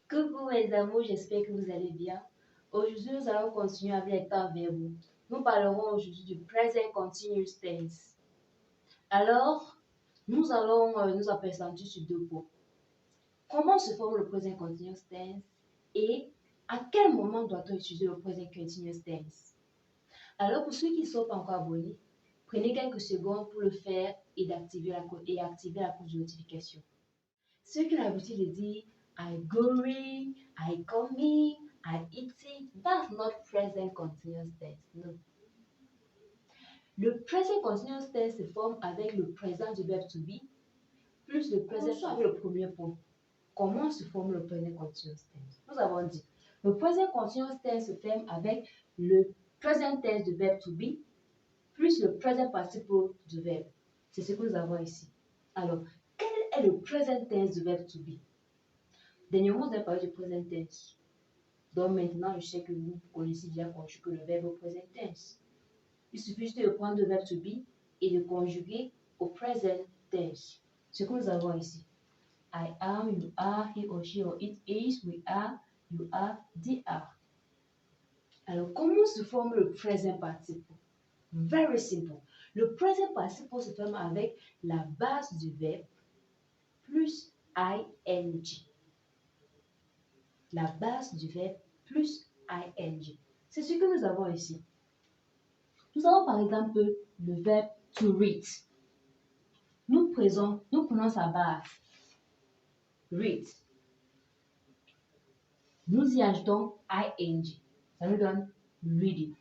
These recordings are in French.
Coucou mes amours, j'espère que vous allez bien. Aujourd'hui, nous allons continuer avec les temps verbaux. Nous parlerons aujourd'hui du present continuous tense. Alors, nous allons nous apesantir sur deux points. Comment se forme le present continuous tense et à quel moment doit-on utiliser le present continuous tense? Alors, pour ceux qui ne sont pas encore abonnés, prenez quelques secondes pour le faire et activer la cloche de notification. Ceux qui ont l'habitude de dire I going, I coming, I eating, that's not present continuous tense. No. Le present continuous tense se forme avec le présent du verbe to be plus le présent avec le premier point. Comment se forme le present continuous tense? Nous avons dit le present continuous tense se forme avec le present tense du verbe to be plus le present participle du verbe. C'est ce que nous avons ici. Alors, quel est le present tense du verbe to be? Dernièrement, vous avez parlé du present tense. Donc maintenant, je sais que vous connaissez déjà conjuguer le verbe au present tense. Il suffit juste de prendre le verbe to be et de conjuguer au present tense. Ce que nous avons ici. I am, you are, he or she or it is, we are, you are, they are. Alors, comment se forme le present participle? Very simple. Le present participle se forme avec la base du verbe plus ing. La base du verbe plus ing. C'est ce que nous avons ici. Nous avons par exemple le verbe to read. Nous prenons sa base. Read. Nous y ajoutons ing. Ça nous donne reading.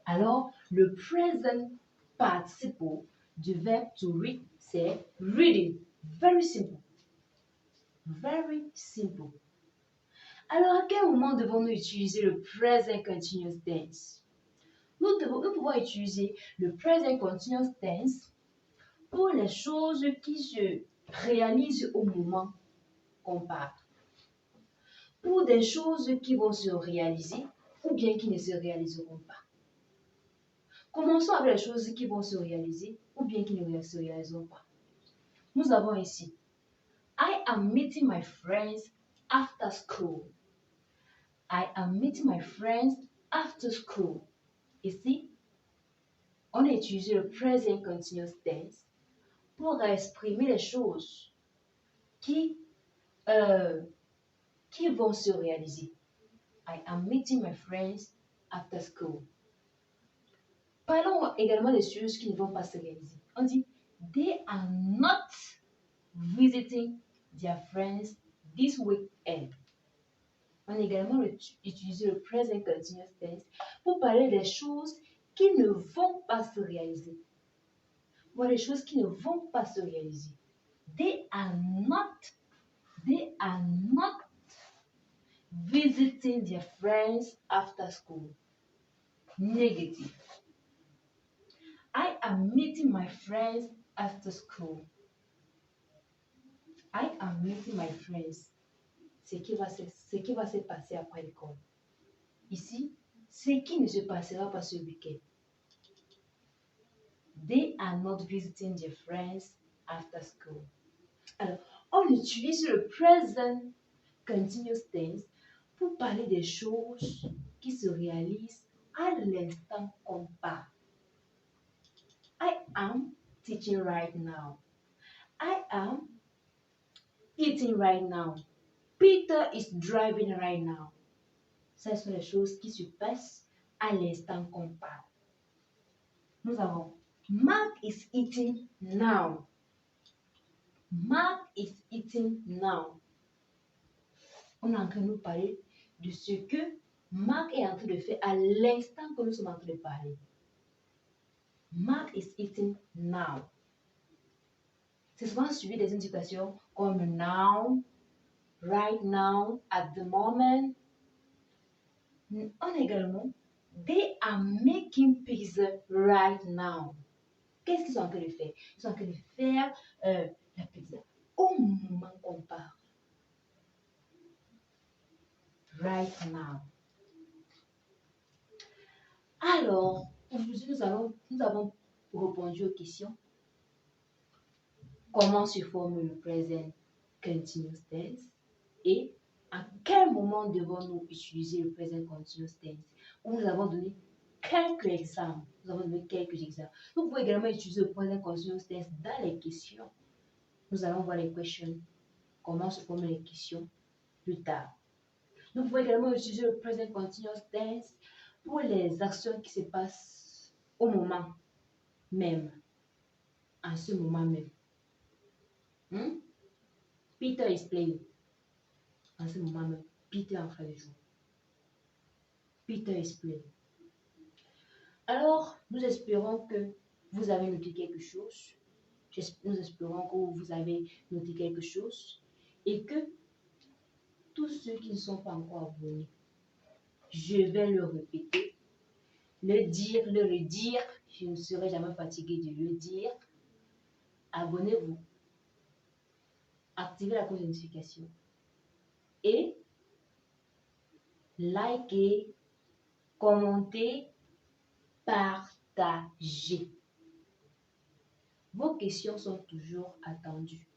Alors, le present participle du verbe to read, c'est reading. Very simple. Very simple. Alors, à quel moment devons-nous utiliser le present continuous tense? Nous pouvons utiliser le present continuous tense pour les choses qui se réalisent au moment qu'on parle. Pour des choses qui vont se réaliser ou bien qui ne se réaliseront pas. Commençons avec les choses qui vont se réaliser ou bien qui ne se réaliseront pas. Nous avons ici I am meeting my friends after school. I am meeting my friends after school. Ici, on a utilisé le present continuous tense pour exprimer les choses qui vont se réaliser. I am meeting my friends after school. Parlons également des choses qui ne vont pas se réaliser. On dit they are not visiting their friends this weekend. On a également utilisé le present continuous tense pour parler des choses qui ne vont pas se réaliser. Voilà les choses qui ne vont pas se réaliser. They are not visiting their friends after school. Negative. I am meeting my friends after school. I am meeting my friends. Ce qui va se passer après l'école. Ici, ce qui ne se passera pas ce week-end. They are not visiting their friends after school. Alors, on utilise le present continuous tense pour parler des choses qui se réalisent à l'instant qu'on parle. I am teaching right now. I am eating right now. Peter is driving right now. Ce sont les choses qui se passent à l'instant qu'on parle. Nous avons Mark is eating now. Mark is eating now. On est en train de nous parler de ce que Mark est en train de faire à l'instant que nous sommes en train de parler. Mark is eating now. C'est souvent suivi des indications comme now, right now, at the moment. On a également they are making pizza right now. Qu'est-ce qu'ils sont en train de faire? Ils sont en train de faire la pizza au moment qu'on parle. Right now. Alors, aujourd'hui, nous avons répondu aux questions. Comment se forme le present continuous tense et à quel moment devons-nous utiliser le present continuous tense? Où nous avons donné quelques exemples. Donc, vous pouvez également utiliser le present continuous tense dans les questions. Nous allons voir les questions. Comment se forment les questions plus tard. Nous pouvons également utiliser le present continuous tense pour les actions qui se passent au moment même. En ce moment même. Peter is playing. En ce moment même, Peter est en train de jouer. Peter is playing. Alors, nous espérons que vous avez noté quelque chose. Nous espérons que vous avez noté quelque chose et que tous ceux qui ne sont pas encore abonnés, je vais le répéter, le dire, le redire. Je ne serai jamais fatiguée de le dire. Abonnez-vous. Activez la cloche de notification. Et likez, commentez, partagez. Vos questions sont toujours attendues.